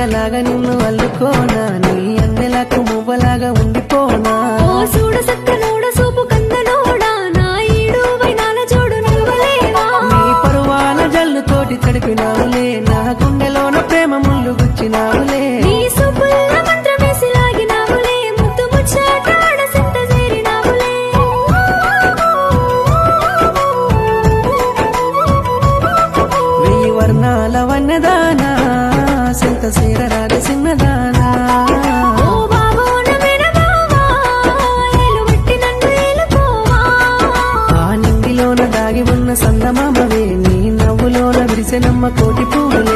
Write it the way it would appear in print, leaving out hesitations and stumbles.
తీగలాగా నిన్ను అల్లుకోనా నీ అందెలకు మువ్వలాగా ఉండిపోనా ఓ చూడ సక్కనోడ సూపు కందనోడా నా ఈడు వైనాల జోడు నిలువలేవా నీ పరువాల జల్లుతోటి తడిపినావులే నా గుండెలోన ప్రేమ ముళ్ళు గుచ్చినావులే నీ సూపుల్ల మంత్రమేసి లాగినావులే ముద్దు ముచ్చాటాడ సింత చేరినావులే వెయ్యి వర్ణాల వన్నదానా సింత సేరరాగ సిన్నదానా ఓ బావో నా మెడబావా ఏలుబట్టి నన్ను ఏలుకోవా ఆ నింగిలోన దాగి ఉన్న సందమామవే నీ నవ్వులోన విరిసెనమ్మ కోటి పువ్వులే